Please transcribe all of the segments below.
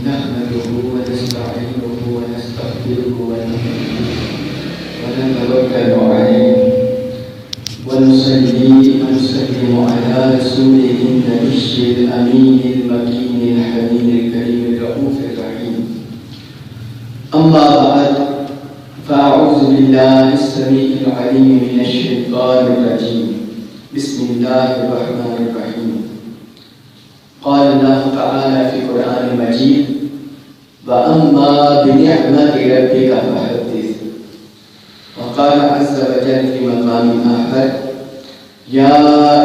نحمده ونستعينه ونستغفره ونتوكل عليه ونسلم على رسوله النبي الأمين المكين الحليم الكريم الرؤوف الرحيم. أما بعد فأعوذ بالله السميع العليم من الشيطان الرجيم. بسم الله الرحمن الرحيم. قال الله تعالى في القرآن المجيد: وأما بنعمة ربك فحدث. وقال عز وجل في مقام آخر: يا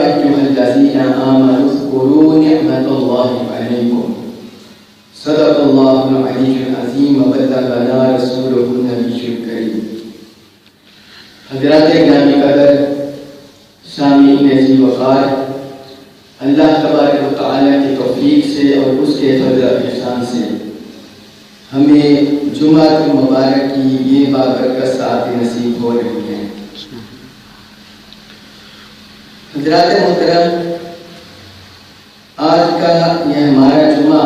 أيها الذين آمنوا اذكروا نعمة الله عليكم. صدق الله العلي العظيم وبلغنا رسوله النبي الكريم. حضرات گرامی قدر، سامعین عزیز وقار، اللہ تبارک و تعالیٰ کی توفیق سے اور اس کے فضل و احسان سے ہمیں جمعہ مبارک کی یہ بابرکت ساعت نصیب ہو رہی ہے. حضرات محترم، آج کا یہ ہمارا جمعہ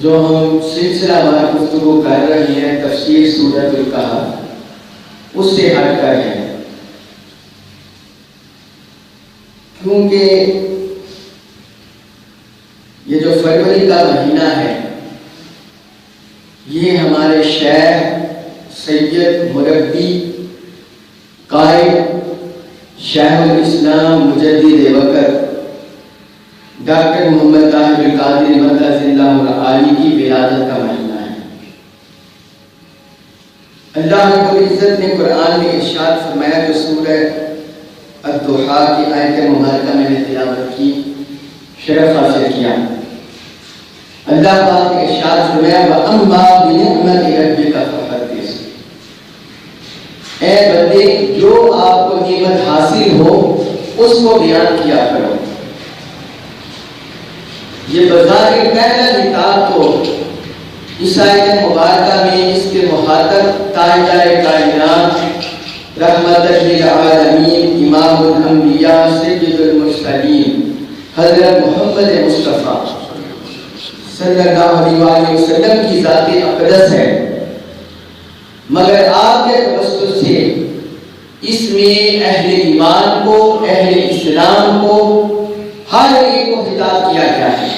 جو ہم سلسلہ وار گفتگو کر رہے ہیں تفسیر سورۃ الکہف، اس سے ہٹ کر ہے، کیونکہ یہ جو فروری کا مہینہ ہے یہ ہمارے شیخ سید مربی قائد شیخ الاسلام مجدد وقت ڈاکٹر محمد طاہر القادری مدرس اللہ العالی کی ولادت کا مہینہ ہے. اللہ رب العزت نے قرآن میں ارشاد فرمایا، جو سورہ الضحیٰ کی آیت مبارکہ میں نے تلاوت کی، شرف حاصل کیا. اللہ پاک نے ارشاد فرمایا: وَأَمَّا بِنِعْمَتِ رَبِّكَ فَحَدِّثْ. اے بندے، جو آپ کو نعمت حاصل ہو اس کو بیان کیا کرو. یہ بظاہر پہلا خطاب تو اس آیت مبارکہ میں اس کے مخاطب تاجدار کائنات، رحمت للعالمین، امام الانبیاء، سید المرسلین، حضرت محمد مصطفیٰ صلی اللہ علیہ وسلم کی ذات اقدس ہے، مگر آپ کے توسط سے اس میں اہل ایمان کو، اہل اسلام کو، ہر ایک کو خطاب کیا گیا ہے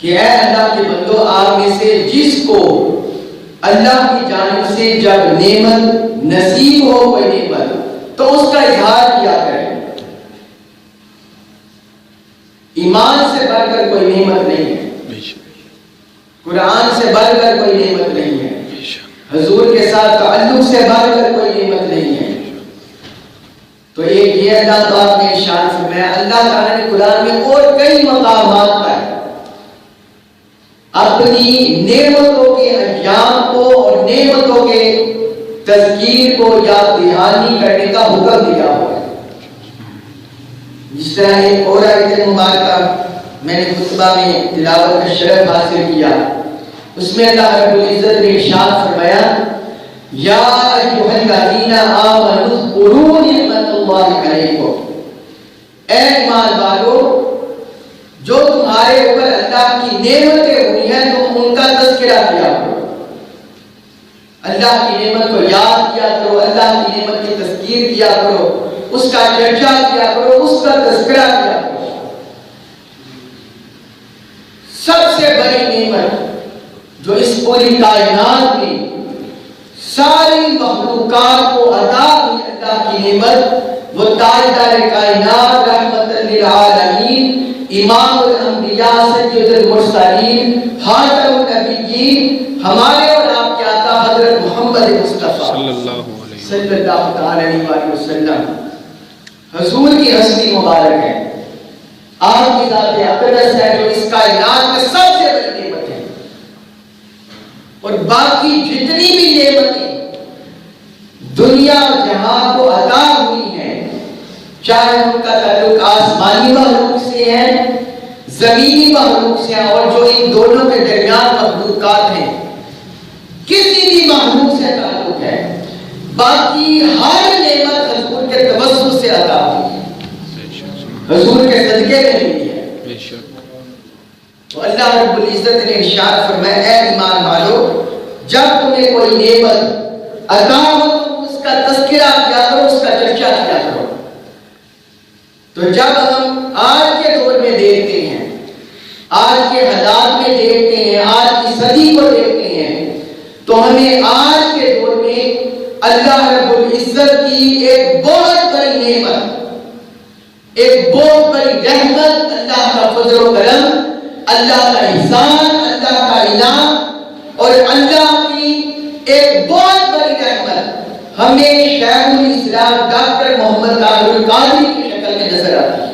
کہ اے اللہ کے بندو، آپ میں سے جس کو اللہ کی جانب سے جب نعمت نصیب ہو، کوئی نعمت، تو اس کا اظہار کیا کرے. ایمان سے بڑھ کر کوئی نعمت نہیں ہے، قرآن سے بڑھ کر کوئی نعمت نہیں ہے، حضور کے ساتھ تعلق سے بڑھ کر کوئی نعمت نہیں ہے. تو ایک یہ اللہ تعالیٰ نے ارشاد فرمایا. اللہ تعالیٰ نے قرآن میں اور کئی مقامات پر اپنی نعمتوں کے انجام کو اور نعمتوں کے تذکیر کو یاد دہانی کرنے کا حکم دیا ہوا ہے. جس طرح ایک اور آیت مبارکہ میں نے خطبہ میں تلاوت کا شرف حاصل کیا، اس میں اللہ رب العزت نے ارشاد فرمایا: یا ایھا الذین آمنوا اذکروا نعمت اللہ علیکم. اے ایمان والو، جو تمہارے اوپر اللہ کی نعمتیں ہوئی ہیں تم ان کا تذکرہ کیا کرو. اللہ کی نعمت کو یاد کیا کرو، اللہ کی نعمت کی تذکیر کیا کرو، اس کا چرچا کیا کرو، اس کا تذکرہ کیا کرو. سب سے بڑی نعمت جو اس پوری کائنات میں ساری مخلوقات کو عطا ہوئی، اللہ کی نعمت، وہ تاجدار کائنات، رحمت للعالمین، امام الانبیاء، سید المرسلین، خاتم النبیین، ہمارے اور آپ کے آقا حضرت محمد مصطفیٰ صلی اللہ علیہ وسلم، حضور کی ہستی مبارک ہے، آپ کی ذات اقدس ہے جو اس کائنات میں سب سے بڑی نعمت ہے. اور باقی جتنی بھی نعمتیں دنیا اور جہاں کو عطا ہوئی ہیں، چاہے ان کا تعلق آسمانی مخلوق سے ہے، زمینی مخلوق سے ہے، اور جو ان دونوں کے درمیان مخلوقات ہیں، کسی بھی مخلوق سے تعلق ہے، باقی ہر نعمت حضور کے توسط سے عطا ہوئی ہے، حضور کے صدقے میں ملی ہے. تو اللہ رب العزت نے ارشاد فرمایا اے ایمان والو جب تمہیں کوئی نعمت عطا ہو تو اس کا تذکرہ کیا کرو، اس کا چرچا کیا کرو۔ تو جب ہم آج کے دور میں دیکھتے ہیں، آج کے حالات میں دیکھتے ہیں، آج کی صدی کو دیکھتے ہیں، تو ہمیں آج کے دور میں اللہ رب العزت کی ایک بہت بڑی نعمت، ایک بہت بڑی رحمت، اللہ کا فضل و کرم، اللہ کا احسان، اللہ کا انعام اور اللہ کی ایک بہت بڑی رحمت ہمیں شیخ الاسلام ڈاکٹر محمد طاہر القادری کی شکل میں نظر آتی ہے،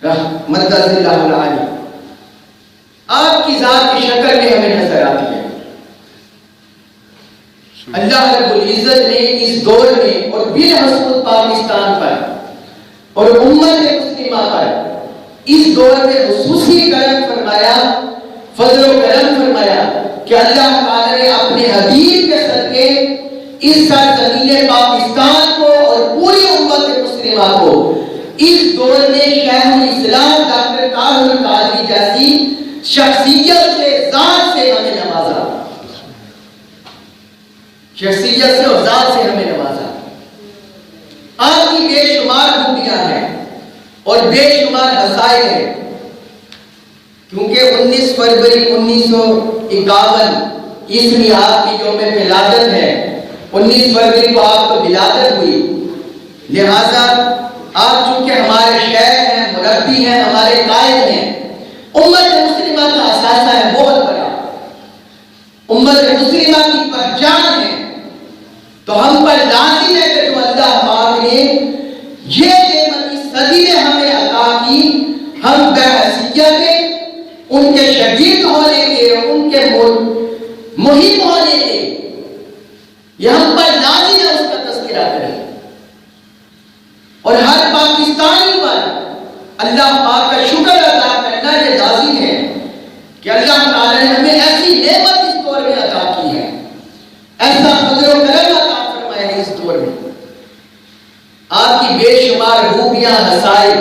رحمت اللہ علیہ، آپ کی ذات کی شکل میں ہمیں نظر آتی ہے۔ اللہ رب العزت نے اس دور میں اور بالخصوص پاکستان پر اور امت مسلمہ پر اس دور میں خصوصی کرم فرمایا، فضل و کرم فرمایا کہ اللہ تعالیٰ نے اپنے حبیب کے صدقے اس سرزمین پاکستان کو اور پوری امت مسلمہ کو اس دور میں شیخ الاسلام ڈاکٹر طاہر القادری جیسی شخصیت سے، ذات سے ہمیں نوازا، شخصیت سے اور ذات سے ہمیں نوازا۔ آپ کی بے شمار خوبیاں ہیں اور بے شمار مسائل ہیں، کیونکہ 19 فروری 1951 عیسوی آپ کی یوم ولادت ہے، 19 فروری کو آپ کو ولادت ہوئی، لہذا آپ چونکہ ہمارے شیخ ہیں، مربی ہیں، ہمارے قائد ہیں، امت مسلمہ کا اثاثہ ہے بہت بڑا، امت مسلمہ کی پہچان ہے، تو ہم پر لازم ہے کہ جو اللہ پاک نے یہ نعمت اس صدی میں ہمیں عطا کی، ہم بحیثیت ان کے شاگرد ہونے کے، ان کے محب ہونے کے، یہ ہم پر لازم ہے اس کا تذکرہ کریں، اور ہر پاکستانی پر اللہ پاک کا شکر ادا کرنا یہ لازم ہے کہ اللہ تعالی نے ہمیں ایسی نعمت اس دور میں عطا کی ہے، ایسا فضل و کرم عطا فرمایا ہے اس دور میں۔ آپ کی بے شمار خوبیاں، مسائل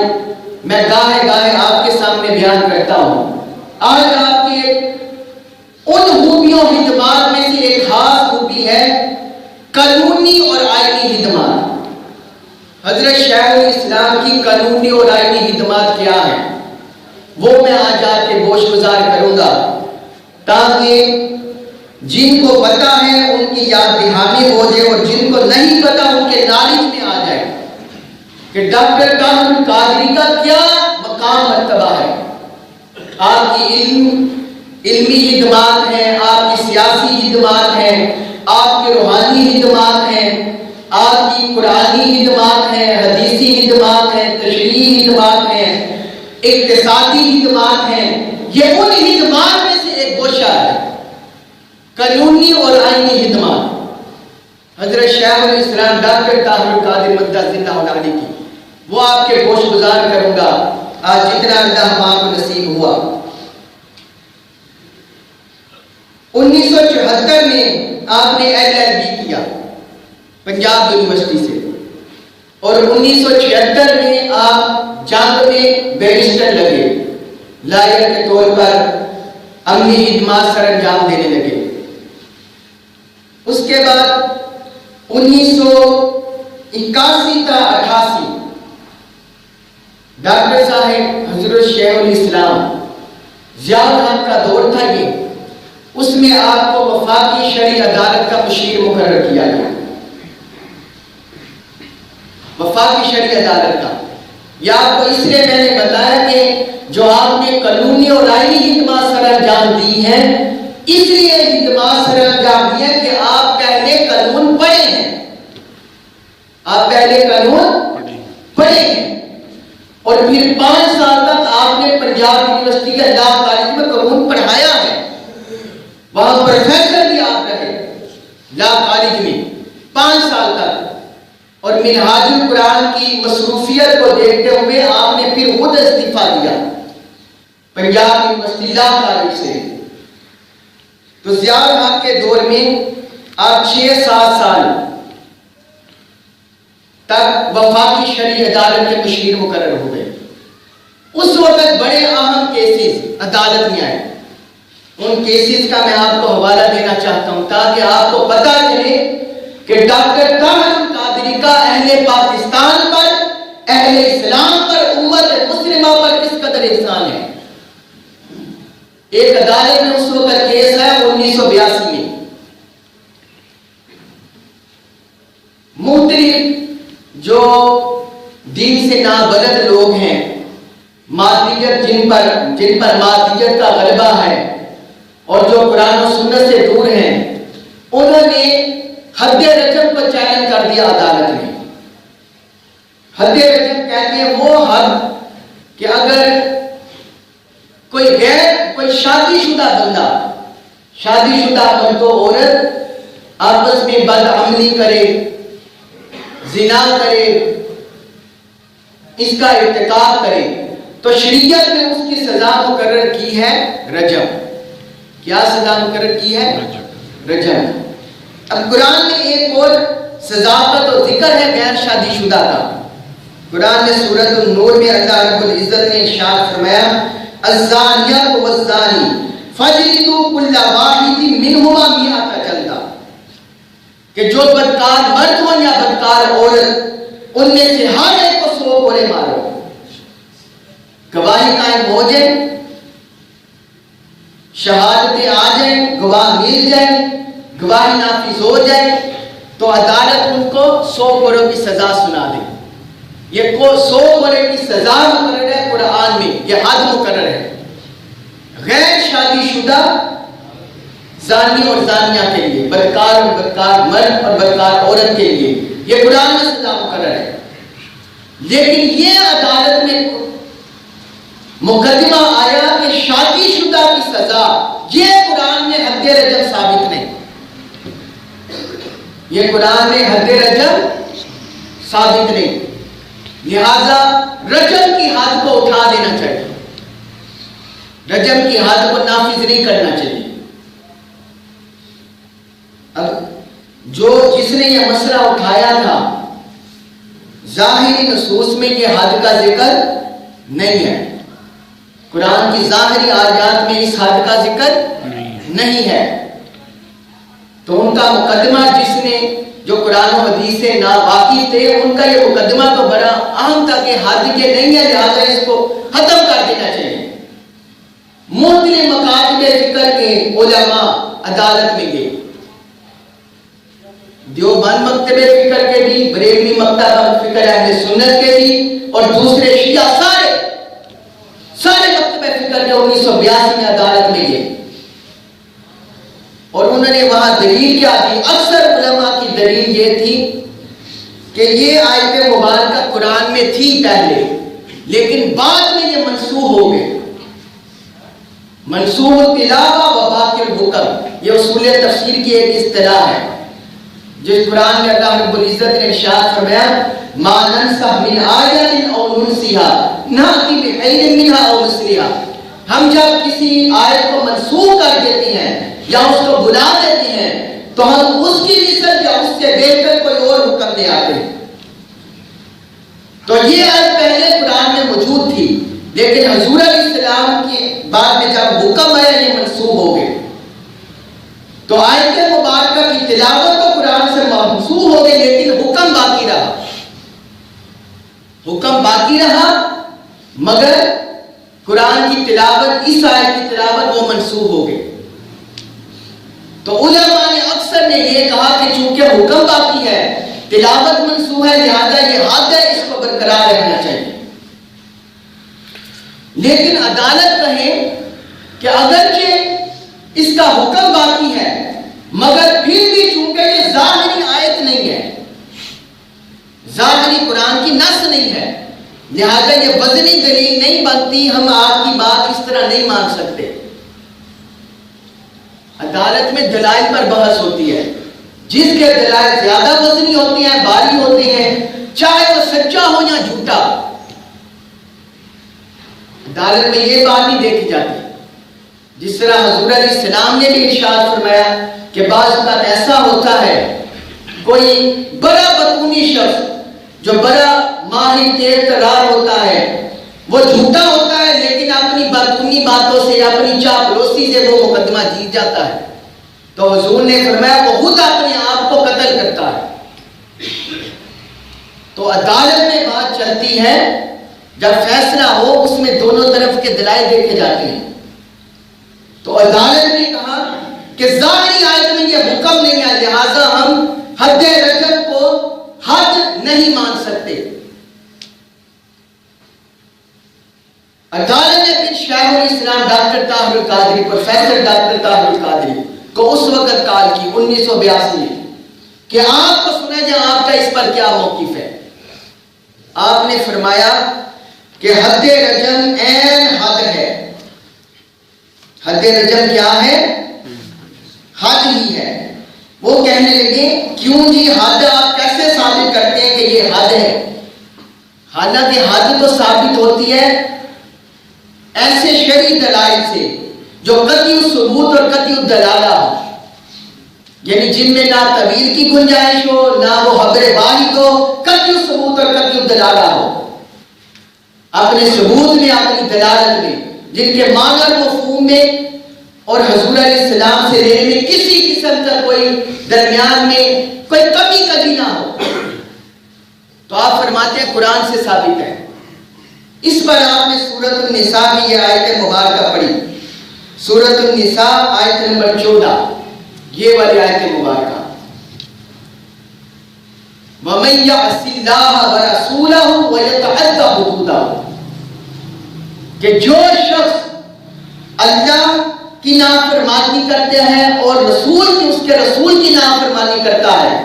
میں گاہے گاہے آپ کے سامنے بیان کرتا ہوں۔ آج آپ کے ان خوبیوں خدمات میں سے ایک خاص خوبی ہے قانونی اور آئینی خدمات۔ حضرت شیخ الاسلام کی قانونی اور آئینی خدمات کیا ہیں وہ میں آج آپ کے گوش گزار کروں گا، تاکہ جن کو پتا ہے ان کی یاد دہانی ہو جائے اور جن کو نہیں پتا ان کے نالج میں آ جائے کہ ڈاکٹر طاہر القادری کا کیا مقام مرتبہ ہے۔ آپ کی علمی خدمات ہیں، آپ کی سیاسی خدمات ہیں، آپ کی روحانی خدمات ہیں، آپ کی قرآنی خدمات ہیں، حدیثی خدمات ہیں، تشریحی خدمات ہیں، اقتصادی خدمات ہیں، یہ ان خدمات میں سے ایک گوشہ ہے، قانونی اور آئینی خدمات۔ حضرت شیخ الاسلام ڈاکٹر طاہر القادری مقدس اللہ علیہ کی وہ آپ کے گوش گزار کروں گا آج جتنا اللہ پاک کو نصیب ہوا۔ 1974 میں آپ نے LLB کیا پنجاب یونیورسٹی سے، اور 1976 میں آپ جنگ میں بیرسٹر لگے، لائر کے طور پر عملی خدمات سر انجام دینے لگے۔ اس کے بعد 1981 تا 88 ڈاکٹر صاحب حضرت شیخ الاسلام ضیاء الحق کا دور تھا یہ، اس میں آپ کو وفاقی شرعی عدالت کا مشیر مقرر کیا گیا، وفاقی شرعی عدالت کا۔ یہ آپ کو اس لیے میں نے بتایا کہ جو آپ نے قانونی اور آئینی خدمات سر انجام دی ہیں، اس لیے خدمات سر انجام دی ہیں کہ آپ پہلے قانون پڑھے ہیں، آپ پہلے قانون پڑھے ہیں، اور پھر 5 سال تک آپ نے پنجاب یونیورسٹی کے لا کالج میں قانون پڑھایا ہے، وہاں پروفیسر بھی آپ رہے لا کالج میں 5 سال تک، اور منہاج القرآن کی مصروفیت کو دیکھتے ہوئے آپ نے پھر خود استعفیٰ دیا پنجاب یونیورسٹی لا کالج سے۔ تو ضیاء الحق کے دور میں آپ 6-7 سال تک وفاقی شرعی عدالت کے مشیر مقرر ہو گئے۔ اس وقت بڑے اہم کیسز عدالت میں آئے، ان کیسز کا میں آپ کو حوالہ دینا چاہتا ہوں تاکہ آپ کو پتہ چلے کہ ڈاکٹر طاہر القادری کا اہل پاکستان پر، اہل اسلام پر، امت مسلمہ پر کس قدر احسان ہے۔ ایک عدالت میں اس وقت کیس ہے 1982 میں، مختلف جو دین سے نابلد لوگ ہیں، مادیت جن پر مادیت کا غلبہ ہے اور جو قرآن و سنت سے دور ہیں، انہوں نے حد رجم کو چیلنج کر دیا عدالت میں۔ حد رجم کہتے ہیں وہ حد کہ اگر کوئی شادی شدہ بندہ، شادی شدہ مرد و عورت آپس میں بدعملی کرے، زنا کرے، اس کا ارتکاب کرے تو شریعت نے اس کی سزا مقرر کی ہے رجم۔ کیا سزا مقرر کی ہے؟ رجم۔ اب قرآن میں ایک اور سزا کا تو ذکر ہے غیر شادی شدہ کا۔ قرآن میں سورۃ النور میں اللہ رب العزت نے ارشاد فرمایا الزانیۃ والزانی فاجلدوا کل واحد منہما مئۃ جلدہ، کہ جو بدکار مرد ہو یا بدکار عورت ان میں سے ہر ایک کو 100 کوڑے مارو۔ گواہی قائم ہو جائے، شہادتیں آ جائیں، گواہ مل جائے، گواہی نافذ ہو جائے تو عدالت ان کو 100 کوڑوں کی سزا سنا دے۔ یہ 100 کوڑے کی سزا مقرر ہے قرآن میں، یہ حد مقرر ہے غیر شادی شدہ زانی اور زانیہ کے لیے، بدکار اور بدکار مرد اور بدکار عورت کے لیے یہ قرآن میں سزا مقرر ہے۔ لیکن یہ عدالت میں مقدمہ آیا کہ شادی شدہ کی سزا، یہ قرآن میں حد رجم ثابت نہیں، یہ قرآن میں حد رجم ثابت نہیں، لہذا رجم کی حد کو اٹھا دینا چاہیے، رجم کی حد کو نافذ نہیں کرنا چاہیے۔ اب جس نے یہ مسئلہ اٹھایا تھا، ظاہری نصوص میں یہ حد کا ذکر نہیں ہے، قرآن کی ظاہری آیات میں اس حد کا ذکر نہیں ہے، تو ان کا مقدمہ جس نے جو قرآن و حدیث سے ناواقف تھے ان کا یہ مقدمہ تو بڑا اہم تھا کہ حد کے نہیں ہے، لہذا اس کو ختم کر دینا چاہیے۔ مختلف مکاتب فکر کے علماء عدالت میں گئے، دیوبند مکتب فکر کے بھی، بریلوی مکتب فکر اہل سنت کے بھی، اور دوسرے شیعہ سارے مکتب فکر کے 1982 میں عدالت میں گئے، اور انہوں نے وہاں دلیل کیا دی؟ اکثر علماء کی دلیل یہ تھی کہ یہ آیت مبارکہ قرآن میں تھی پہلے، لیکن بعد میں یہ منسوخ ہو گئے۔ منسوخ التلاوہ و باقی الحکم، یہ اصول تفسیر کی ایک اصطلاح ہے، جس قرآن میں اللہ رب العزت نے ارشاد فرمایا ما ننسخ من آیۃ او ننسیها نأتی بخیر منها او مثلها، ہم جب کسی آیت کو منسوخ کر دیتے ہیں یا اس کو بلا دیتے ہیں تو ہم اس کی مثل یا اس سے بہتر کوئی اور حکم دے آتے ہیں۔ تو یہ آیت پہلے قرآن میں موجود تھی، لیکن حضور علیہ السلام کے بعد میں جب حکم آیا یہ منسوخ ہو گئے، تو آیت مبارکہ کی تلاوت تو قرآن سے منسوخ ہو گئی، لیکن حکم باقی رہا، حکم باقی رہا، مگر قرآن کی تلاوت، اس آیت کی تلاوت وہ منسوخ ہو گئی۔ تو علماء نے اکثر نے یہ کہا کہ چونکہ حکم باقی ہے، تلاوت منسوخ ہے، لہذا یہ حد ہے، اس کو برقرار رکھنا چاہیے۔ لیکن عدالت کہے کہ اگرچہ اس کا حکم باقی ہے مگر پھر بھی چونکہ یہ ظاہری آیت نہیں ہے، ظاہری قرآن کی نص نہیں ہے، لہذا یہ وزنی دلیل نہیں بنتی، ہم آپ کی بات اس طرح نہیں مان سکتے۔ عدالت میں دلائل پر بحث ہوتی ہے، جس کے دلائل زیادہ وزنی ہوتے ہیں، بھاری ہوتے ہیں، چاہے وہ سچا ہو یا جھوٹا، عدالت میں یہ بات نہیں دیکھی جاتی۔ جس طرح حضور علیہ السلام نے بھی ارشاد فرمایا کہ بعض اوقات ایسا ہوتا ہے کوئی بڑا بطونی شخص جو بڑا ماہر تیز ترار ہوتا ہے، وہ جھوٹا ہوتا ہے لیکن اپنی بطونی یا اپنی چاپلوسی سے وہ مقدمہ جیت جاتا ہے، تو حضور نے فرمایا وہ خود اپنے آپ کو قتل کرتا ہے۔ تو عدالت میں بات چلتی ہے، جب فیصلہ ہو اس میں دونوں طرف کے دلائل دیکھے جاتے ہیں۔ تو عدالت نے کہا کہ ظاہری آیت میں یہ حکم نہیں ہے، لہذا ہم حد رجم کو حد نہیں مان سکتے۔ عدالت نے پھر شیخ الاسلام doctor Tahir ul-Qadri, professor doctor Tahir ul-Qadri کو اس وقت کال کی 1982 میں کہ آپ کو سنا جائے آپ کا اس پر کیا موقف ہے۔ آپ نے فرمایا کہ حد رجم عین حد ہے۔ حد رجم کیا ہے؟ حد ہی ہے۔ وہ کہنے لگے کیوں جی حد آپ کیسے ثابت کرتے ہیں کہ یہ حد ہے؟ حالانکہ حد تو ثابت ہوتی ہے ایسے شرعی دلائل سے جو قطعی ثبوت اور قطعی دلالہ ہو، یعنی جن میں نہ تعویل کی گنجائش ہو، نہ وہ حبر واحد ہو، قطعی ثبوت اور قطعی دلالہ ہو، اپنے ثبوت میں، اپنی دلالت میں، جن کے معنی اور مفہوم میں اور حضور علیہ السلام سے لینے میں کسی قسم کا کوئی درمیان میں کوئی کمی کبھی نہ ہو، تو آپ فرماتے ہیں قرآن سے ثابت ہے۔ اس پر آپ نے سورۃ النساء کی یہ آیت مبارکہ پڑھی، سورۃ النساء آیت نمبر 14، یہ والی آیت مبارکہ، وَمَن يَعْصِ اللَّهَ وَرَسُولَهُ وَيَتَعَدَّ حُدُودَهُ، کہ جو شخص اللہ کی نافرمانی کرتے ہیں اور اس کے رسول کی نافرمانی کرتا ہے،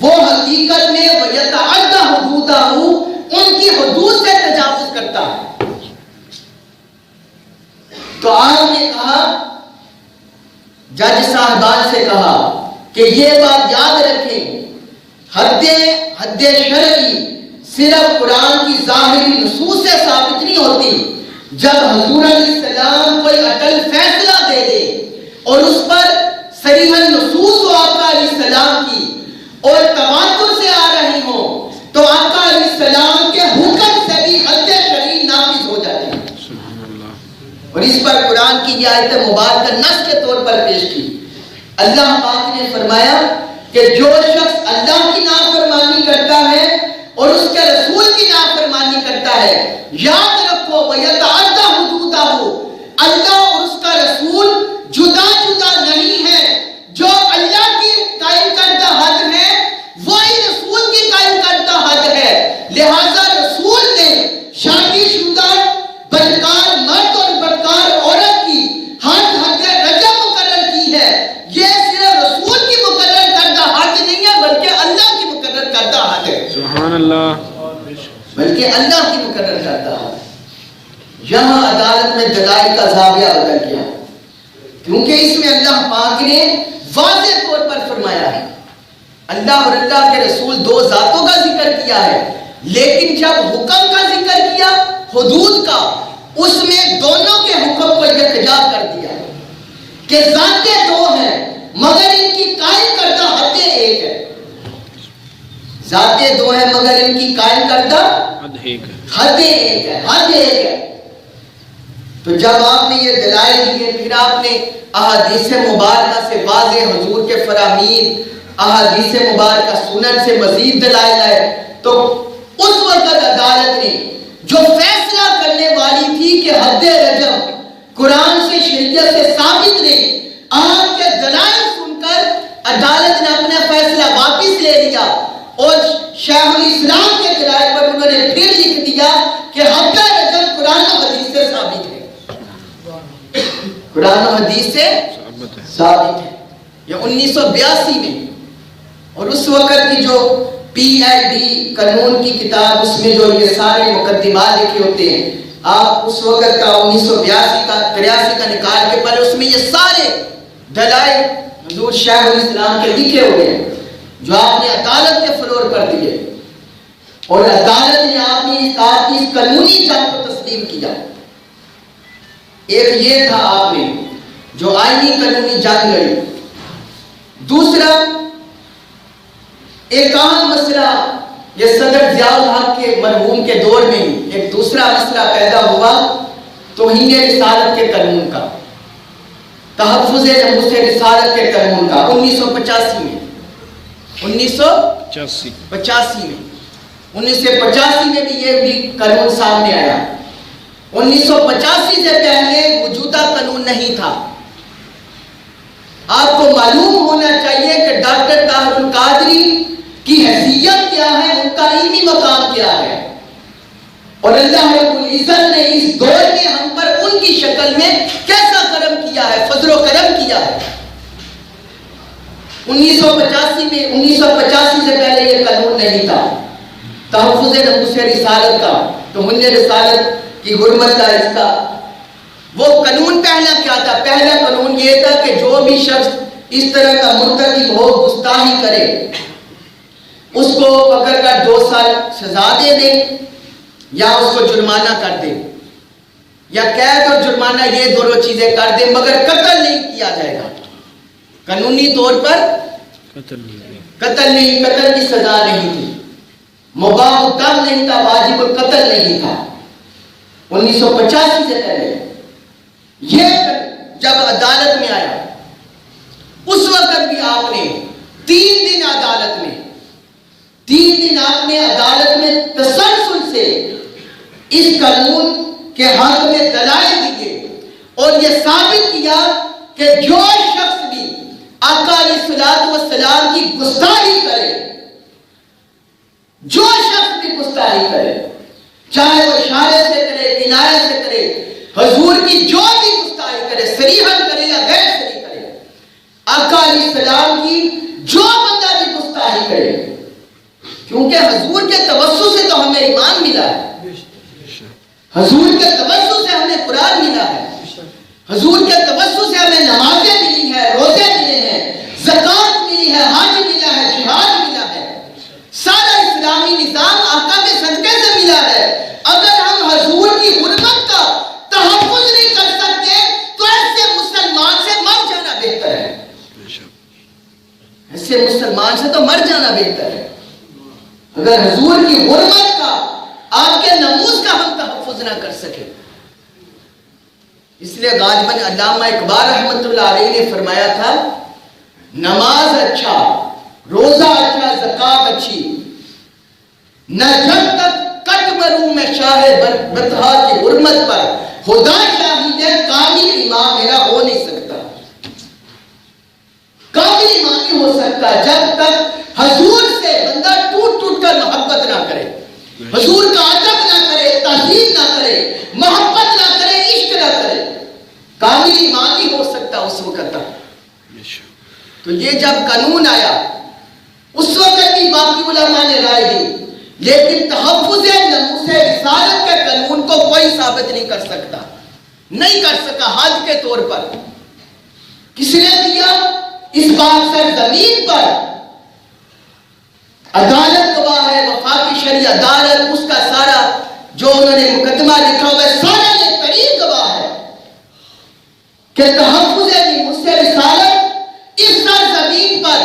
وہ حقیقت میں وَيَتَعَدَّ حُدُودَهُ، ان کی حدود سے تجاوز کرتا ہے۔ تو آپ نے کہا، جج صاحبان سے کہا کہ یہ بات یاد رکھیں، حد شرعی صرف قرآن کی ظاہری نصوص سے ثابت نہیں ہوتی۔ جب حضور علیہ السلام کوئی اٹل فیصلہ دے دے اور اس پر صریح نصوص ہو آقا علیہ السلام کی اور تواتر سے آ رہی ہوں، تو آقا علیہ السلام کے حکم سے بھی حد شرعی نافذ ہو جاتے ہیں۔ اور اس پر قرآن کی یہ آیت مبارکہ نص کے طور پر پیش کی۔ اللہ پاک نے فرمایا کہ جو شخص اللہ کی نافرمانی کرتا ہے اور اس کے رسول کی نافرمانی کرتا ہے، یاد رکھو وَيَتَعَدَّ حُدُودَهُ، اللہ اور اس کا رسول جدا جدا نہیں ہے۔ جو اللہ کی قائم کردہ حد ہے وہی رسول کی قائم کردہ حد ہے، لہذا رسول نے شادی شدہ بدکار مرد اور بدکار عورت کی حد رجم مقرر کی ہے۔ یہ صرف رسول کی مقرر کردہ حد نہیں ہے بلکہ اللہ کی مقرر کردہ حد ہے۔ سبحان اللہ، بلکہ اللہ کی مقرر کردہ حد۔ یہاں عدالت میں دلائل کا زاویہ بدل گیا، کیونکہ اس میں اللہ پاک نے واضح طور پر فرمایا ہے، اللہ اور اللہ کے رسول دو ذاتوں کا ذکر کیا ہے، لیکن جب حکم کا ذکر کیا حدود کا، اس میں دونوں کے حکم کو یکجا کر دیا کہ ذاتیں دو ہیں مگر ان کی قائم کردہ حدیں ایک ہے۔ ذاتیں دو ہیں مگر ان کی قائم کردہ حدیں ایک ہے، حد ایک ہے۔ تو جب آپ نے یہ دلائل دیے، پھر آپ نے احادیث مبارکہ سے واضح حضور کے فرامین، احادیث مبارکہ سنن سے مزید دلائل آئے، تو اس وقت عدالت نے جو فیصلہ کرنے والی تھی کہ حد رجم قرآن سے شریعت سے ثابت نہیں، آپ کے دلائل سن کر عدالت نے اپنا فیصلہ واپس لے لیا اور شیخ الاسلام کے دلائل پر انہوں نے پھر لکھ دیا کہ حد رجم قرآن و حدیث سے ثابت ہے، قرآن و حدیث سے ثابت ہے۔ یہ 1982 میں، اور اس وقت کی جو پی ایل ڈی قانون کی کتاب، اس میں جو یہ سارے مقدمات لکھے ہوتے ہیں، آپ اس وقت کا 1983 کا نکال کے پہلے اس میں یہ سارے دلائل حضور شیخ الاسلام کے لکھے ہوئے ہیں جو آپ نے عدالت کے فلور پر دیے، اور عدالت نے آپ کی اس قانونی جنگ کو تسلیم کیا۔ ایک یہ تھا آپ نے جو آئینی قانونی جنگ لڑی۔ دوسرا ایک عام مسئلہ، یہ صدر ضیاء الحق کے مرحوم کے دور میں ہی ایک دوسرا مسئلہ پیدا ہوا توہین رسالت کے قانون کا، تحفظ ناموس رسالت کے قانون کا 1985 میں 1985 میں بھی یہ بھی قانون سامنے آیا۔ 1985 سے پہلے موجودہ قانون نہیں تھا۔ آپ کو معلوم ہونا چاہیے کہ ڈاکٹر طاہر القادری کی حیثیت کیا ہے، ان کا علمی مقام کیا ہے، اور اللہ رب العزت نے اس دور میں ہم پر ان کی شکل میں کیسا کرم کیا ہے، فضل و کرم کیا ہے۔ 1985 سے پہلے یہ قانون نہیں تھا، تحفظ ناموس رسالت کا، توہین رسالت کی حرمت کا اس کا وہ قانون پہلا کیا تھا؟ پہلا قانون یہ تھا کہ جو بھی شخص اس طرح کا مرتکب ہو، گستاخی کرے، اس کو پکڑ کر 2 سال سزا دے دے یا اس کو جرمانہ کر دے، یا قید اور جرمانہ یہ دونوں چیزیں کر دے، مگر قتل نہیں کیا جائے گا۔ قانونی طور پر قتل کی سزا نہیں تھی، مباح الدم نہیں تھا، واجب القتل نہیں تھا۔ 1985 سے پہلے یہ جب عدالت میں آیا، اس وقت بھی آپ نے 3 دن آپ نے عدالت میں تسلسل سے اس قانون کے حق میں دلائل دیے اور یہ ثابت کیا کہ جو شخص بھی آقا علیہ الصلوۃ والسلام کی گستاخی کرے، جو شخص بھی گستاخی کرے، چاہے وہ اشارے سے کرے، کنایہ سے کرے، حضور کی جو بھی گستاخی کرے، صریحاً کرے یا غیر صریح کرے، آقا علیہ السلام کی جو بندہ بھی گستاخی کرے، کیونکہ حضور کے توسط سے تو ہمیں ایمان ملا ہے، حضور کے توسط سے ہمیں قرآن ملا ہے، حضور کے توسط سے ہمیں نمازیں ملی ہیں، روزے ملے ہیں، زکوٰۃ ملی ہے، حج ملا ہے، جہاد ملا ہے، سارا اسلامی نظام آقا کے صدقے سے ملا ہے۔ اگر ہم حضور کی حرمت کا تحفظ نہیں کر سکتے تو ایسے مسلمان سے مر جانا بہتر ہے، ایسے مسلمان سے تو مر جانا بہتر ہے۔ اگر حضور کی حرمت کا، آپ کے ناموس کا ہم تحفظ نہ کر سکے، اس لیے غالباً علامہ اقبال رحمۃ اللہ علیہ نے فرمایا تھا، نماز اچھا، روزہ اچھا، زکوٰۃ اچھی، نہ جب تک کٹ مروں میں شاہ بطحا کی حرمت پر، خدا شاہد ہے کامل ایمان میرا ہو نہیں سکتا، کامل ایمان نہیں ہو سکتا جب تک حضور سے بندہ ٹوٹ کر محبت نہ کرے، حضور کا ادب نہ کرے، تعظیم نہ کرے، محبت نہ کرے، عشق نہ کرے، کامل ایمان نہیں ہو سکتا اس وقت تک۔ تو یہ جب قانون آیا، اس وقت بھی باقی علماء نے رائے دی، لیکن تحفظ ناموس رسالت کے قانون کو کوئی ثابت نہیں کر سکتا، نہیں کر سکا حد کے طور پر۔ کس نے دیا؟ اس بات سے زمین پر عدالت گواہ ہے، وفاقی شرعی عدالت، اس کا سارا جو انہوں نے مقدمہ لکھا ہوا ہے، سارا یہ قریب گواہ ہے کہ تحفظ ناموس رسالت اس سرزمین پر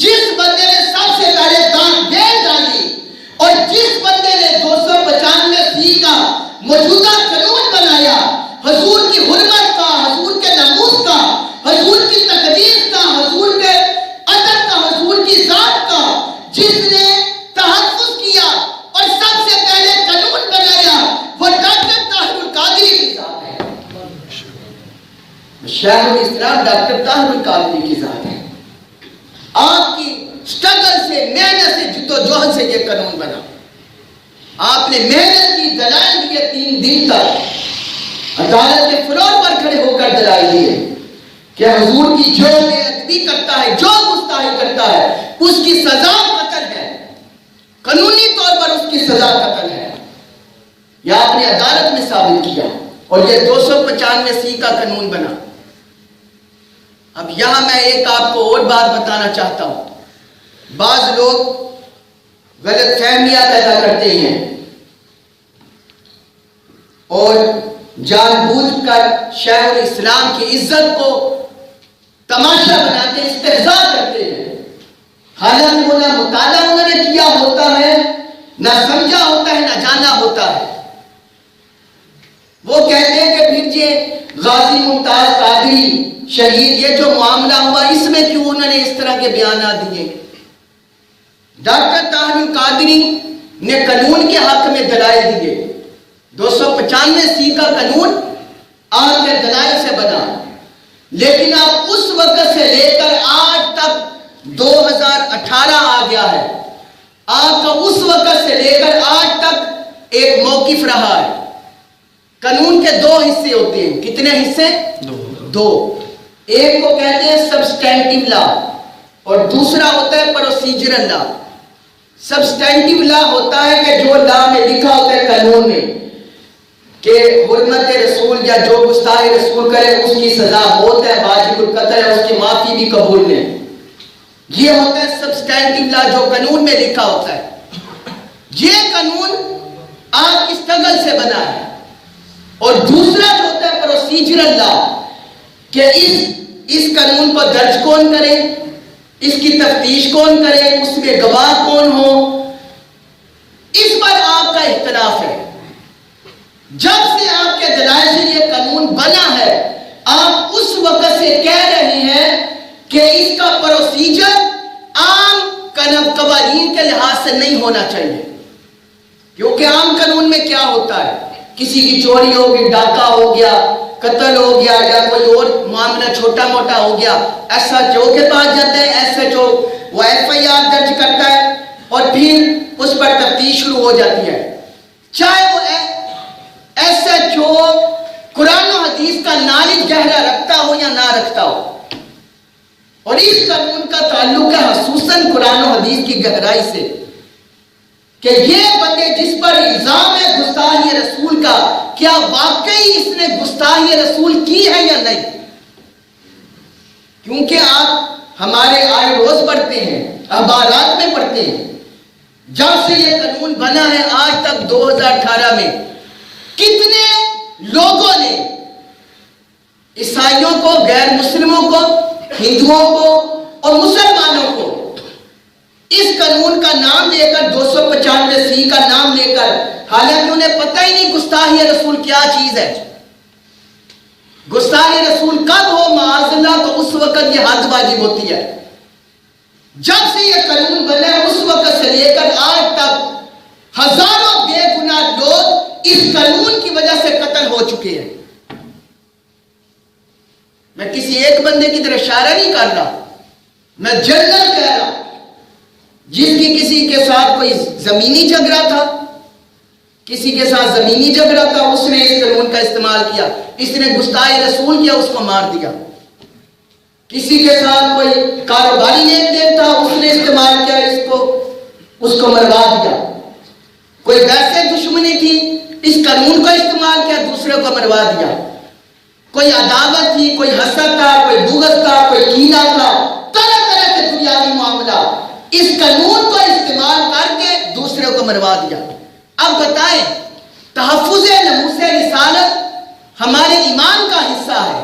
جس بندے نے سب سے پہلے دان دے ڈالی اور جس بندے نے 295 کا موجودہ قانون بنایا، حضور کی حرمت کا، حضور کے ناموس کا، حضور کی تقدیس کا، حضور کے ادب کا، حضور کی ذات کا، جس نے تحفظ کیا اور سب سے پہلے قانون بنایا، وہ ڈاکٹر طاہر القادری کی ذات ہے، شیخ الاسلام ڈاکٹر طاہر القادری کی ذات ہے۔ آپ کی سٹرگل سے، محنت سے، جدوجہد سے یہ قانون بنا۔ آپ نے محنت کی، دلائل دیے 3 دن تک، عدالت کے فلور پر کھڑے ہو کر دلائل دیے کہ حضور کی جو بے ادبی کرتا ہے، جو گستاخی کرتا ہے، اس کی سزا قتل ہے، قانونی طور پر اس کی سزا قتل ہے۔ یہ آپ نے عدالت میں ثابت کیا اور یہ 295 کا قانون بنا۔ اب یہاں میں ایک آپ کو اور بات بتانا چاہتا ہوں، بعض لوگ غلط فہمیاں پیدا کرتے ہیں اور جان بوجھ کر شیخ الاسلام کی عزت کو تماشا بناتے، استہزاء کرتے ہیں، حالانکہ وہ نہ مطالعہ انہوں نے کیا ہوتا ہے، نہ سمجھا ہوتا ہے، نہ جانا ہوتا ہے۔ وہ کہتے ہیں کہ پھر یہ غازی ممتاز قادری شہید یہ جو معاملہ ہوا اس میں کیوں انہوں نے اس طرح کے بیانات دیے؟ ڈاکٹر طاہر القادری نے قانون کے حق میں دلائل دیے. 295 کا قانون آپ کے دلائل سے بنا، لیکن اب اس وقت سے لے کر آج تک 2018 آ گیا ہے، آپ کا اس وقت سے لے کر آج تک ایک موقف رہا ہے. قانون کے 2 حصے ہوتے ہیں. کتنے حصے؟ 2. ایک کو کہتے ہیں سبسٹینٹیو لا اور دوسرا ہوتا ہے پروسیجرل لا. سبسٹینٹیو لا ہوتا ہے کہ جو لا میں لکھا ہوتا ہے قانون میں کہ حرمت رسول یا جو گستاخی رسول کرے اس کی سزا موت ہے، واجب القتل ہے، اس کی معافی بھی قبول نہیں. یہ ہوتا ہے سبسٹینٹیو لا جو قانون میں لکھا ہوتا ہے. یہ قانون آپ کی اسٹرگل سے بنا ہے. اور دوسرا جو ہوتا ہے پروسیجرل لا کہ اس قانون کو درج کون کرے، اس کی تفتیش کون کرے، اس میں گواہ کون ہو، اس پر آپ کا اختلاف ہے. جب سے آپ کے دلائل سے یہ قانون بنا ہے آپ اس وقت سے کہہ رہے ہیں کہ اس کا پروسیجر عام قوانین کے لحاظ سے نہیں ہونا چاہیے. کیونکہ عام قانون میں کیا ہوتا ہے، کسی کی چوری ہوگی، ڈاکہ ہو گیا، قتل ہو گیا یا کوئی اور معاملہ چھوٹا موٹا ہو گیا، ایس ایچ او کے پاس جاتے ہیں، ایس ایچ او وہ ایف آئی آر درج کرتا ہے اور پھر اس پر تفتیش شروع ہو جاتی ہے. چاہے وہ ایس ایچ او قرآن و حدیث کا نالج گہرا رکھتا ہو یا نہ رکھتا ہو. اور اس قانون کا تعلق ہے خصوصاً قرآن و حدیث کی گہرائی سے کہ یہ بندے جس پر الزام ہے گستاخی رسول کا، کیا واقعی اس نے گستاخی رسول کی ہے یا نہیں. کیونکہ آپ ہمارے آئے روز پڑھتے ہیں، اخبارات میں پڑھتے ہیں، جب سے یہ قانون بنا ہے آج تک 2018 میں کتنے لوگوں نے عیسائیوں کو، غیر مسلموں کو، ہندوؤں کو اور مسلمانوں کو اس قانون کا نام لے کر 295 کا نام لے کر، حالانکہ انہیں پتہ ہی نہیں گستاخی رسول کیا چیز ہے. گستاخی رسول کب ہو معاذ اللہ تو اس وقت یہ حد واجب ہوتی ہے. جب سے یہ قانون بنا ہے اس وقت سے لے کر آج تک ہزاروں بے گناہ لوگ اس قانون کی وجہ سے قتل ہو چکے ہیں. میں کسی ایک بندے کی طرف اشارہ نہیں کر رہا، میں جنرل کہہ رہا. جس کی کسی کے ساتھ کوئی زمینی جھگڑا تھا، کسی کے ساتھ زمینی جھگڑا تھا، اس نے اس قانون کا استعمال کیا، اس نے گستاخی رسول کیا، اس کو مار دیا. کسی کے ساتھ کوئی کاروباری لین دین تھا، اس نے استعمال کیا، اس کو مروا دیا. کوئی ویسے دشمنی تھی، اس قانون کا استعمال کیا، دوسرے کو مروا دیا. کوئی عداوت تھی، کوئی حسد تھا، کوئی بغض تھا، کوئی کینہ تھا، طرح طرح کے دنیاوی معاملہ، اس قانون کو استعمال کر کے دوسرے کو مروا دیا. اب بتائیں، تحفظ ناموس رسالت ہمارے ایمان کا حصہ ہے،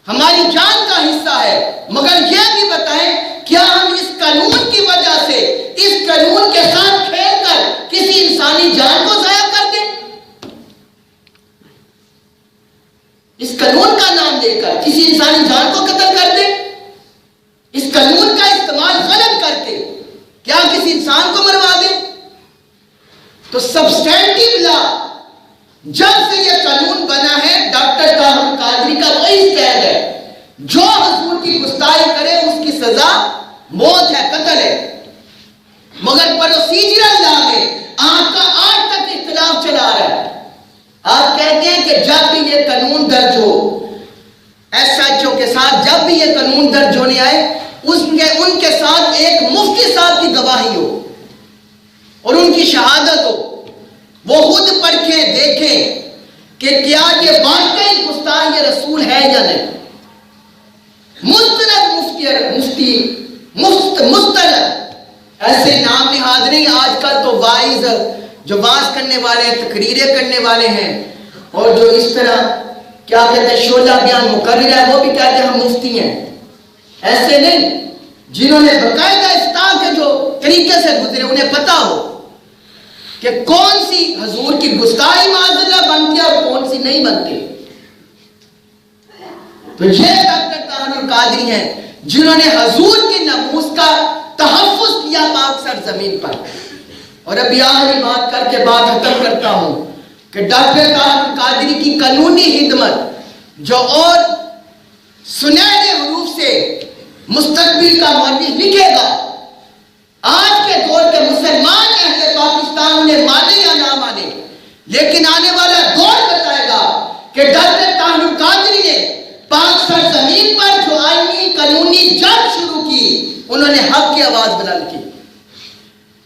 ہماری جان کا حصہ ہے، مگر یہ بھی بتائیں کیا ہم اس قانون کی وجہ سے، اس قانون کے ساتھ کھیل کر کسی انسانی جان کو ضائع کر دیں؟ اس قانون کا نام لے کر کسی انسانی جان کو قتل کر دیں؟ اس قانون کا استعمال غلط کر کے کیا کسی انسان کو مروا دیں؟ تو سبسٹینٹیو لا جب سے یہ قانون بنا ہے ڈاکٹر طاہر القادری کا وہی اسٹینڈ ہے، جو حضور کی گستاخی کرے اس کی سزا موت ہے، قتل ہے. مگر پروسیجرل لا میں آپ کا آج تک اختلاف چلا رہا ہے. آپ کہتے ہیں کہ جب بھی یہ قانون درج ہو، ایس ایچ او کے ساتھ جب بھی یہ قانون درج ہونے آئے ان کے ساتھ ایک مفتی صاحب کی گواہی ہو اور ان کی شہادت ہو، وہ خود پرکھیں دیکھیں کہ کیا یہ واقعی گستاخی رسول ہے یا نہیں. مستند ایسے نام نہاد نہیں. آج کل تو وائز جو واز کرنے والے ہیں، تقریریں کرنے والے ہیں، اور جو اس طرح کیا کہتے ہیں شعلہ بیان مقرر ہے، وہ بھی کہتے ہیں ہم مفتی ہیں. ایسے نہیں، جنہوں نے باقاعدہ استاق کے جو طریقے سے گزرے انہیں پتا ہو کہ کون سی حضور کی گستاخی معذرہ بنتی ہے اور کون سی نہیں بنتی. تو یہ ڈاکٹر طاہر القادری ہیں جنہوں نے حضور کے ناموس کا تحفظ کیا پاک سرزمین پر. اور ابھی آخری بات کر کے بات ختم کرتا ہوں کہ ڈاکٹر طاہر القادری کی قانونی خدمت جو اور سنہرے حروف سے مستقبل کا مؤرخ لکھے گا، آج کے دور کے مسلمان اہل پاکستان نے مانے یا نہ مانے، لیکن آنے والا دور بتائے گا کہ ڈاکٹر طاہر القادری نے پاک سرزمین پر جو آئینی قانونی جنگ شروع کی، انہوں نے حق کی آواز بلند کی.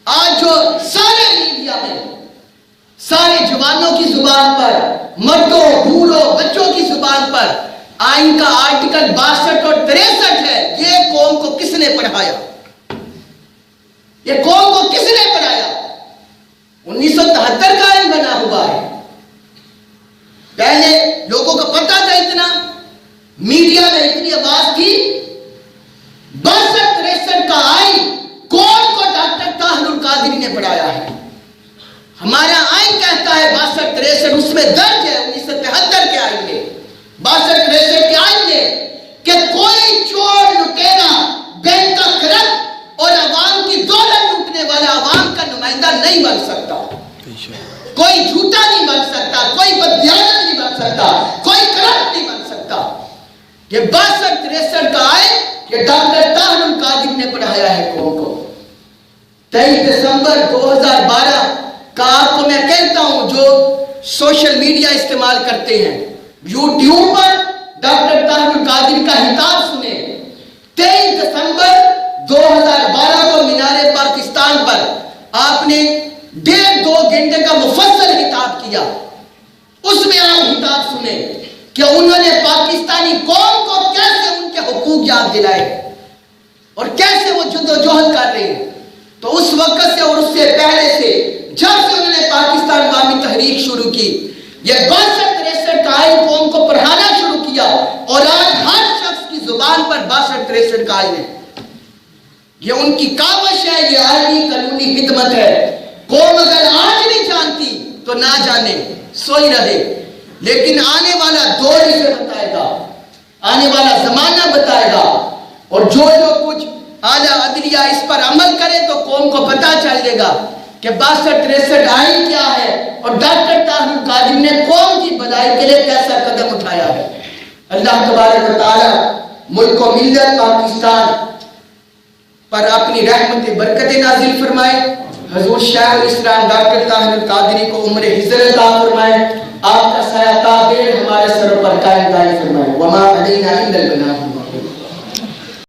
آج جو سارے میڈیا میں سارے جوانوں کی زبان پر، مردوں بوڑھوں بچوں کی زبان پر آئین کا آرٹیکل 62 اور 63 ہے، یہ قوم کو کس نے پڑھایا؟ یہ قوم کو کس نے پڑھایا؟ 1973 کا آئین بنا ہوا ہے. پہلے لوگوں کو پتہ تھا اتنا، میڈیا میں اتنی آواز تھی. 62-63 کا آئین کون کو ڈاکٹر طاہر القادری نے پڑھایا ہے؟ ہمارا آئین کہتا ہے 62-63 اس میں درج ہے 1973 کے آئین میں، 62-63 کے آئین میں کہ کوئی چور لٹیرا بینک کا کلرک اور عوام کی دولت لوٹنے والا عوام کا نمائندہ نہیں بن سکتا، کوئی جھوٹا نہیں بن سکتا، کوئی بددیانت نہیں بن سکتا، کوئی کرپٹ نہیں بن سکتا. یہ 62-63 کا آئین کہ ڈاکٹر طاہر القادری نے پڑھایا ہے قوم کو. 23 دسمبر 2012 کا آپ کو میں کہتا ہوں جو سوشل میڈیا استعمال کرتے ہیں، یوٹیوب پر ڈاکٹر طاہر القادری کا خطاب سنیں. 23 دسمبر 2012 کو مینار پاکستان پر آپ نے 1.5-2 گھنٹے کا مفصل خطاب کیا. اس میں آپ خطاب سنیں کہ انہوں نے پاکستانی قوم کو کیسے ان کے حقوق یاد دلائے اور کیسے وہ جدوجہد کر رہے ہیں. تو اس وقت سے اور اس سے پہلے سے جب سے انہوں نے پاکستان عوامی تحریک شروع کی، یہ 62-63 کا آئین قوم کو پڑھانا شروع کیا اور آج ہر شخص کی زبان پر 62-63 کا آئین ہے. یہ ان کی کاوش ہے، یہ آئینی قانونی خدمت ہے. قوم اگر آج نہیں جانتی تو نہ جانے، سوئی رہے. لیکن آنے والا دور اسے بتائے گا، آنے والا زمانہ بتائے گا، اور جو کچھ اعلیٰ عدلیہ اس پر عمل کرے تو قوم کو پتہ چلے گا کہ 62-63 آئین کیا ہے اور ڈاکٹر طاہر القادری نے قوم کی بھلائی کے لیے کیسا قدم اٹھایا ہے. اللہ تبارک و تعالی ملک و ملت پاکستان پر اپنی رحمت برکت نازل فرمائے. حضور شیخ الاسلام ڈاکٹر طاہر القادری کو عمر حضر عطا فرمائے. آپ کا سایہ تا دیر ہمارے سروں پر قائم دائم فرمائے. وما علینا الا البلاغ.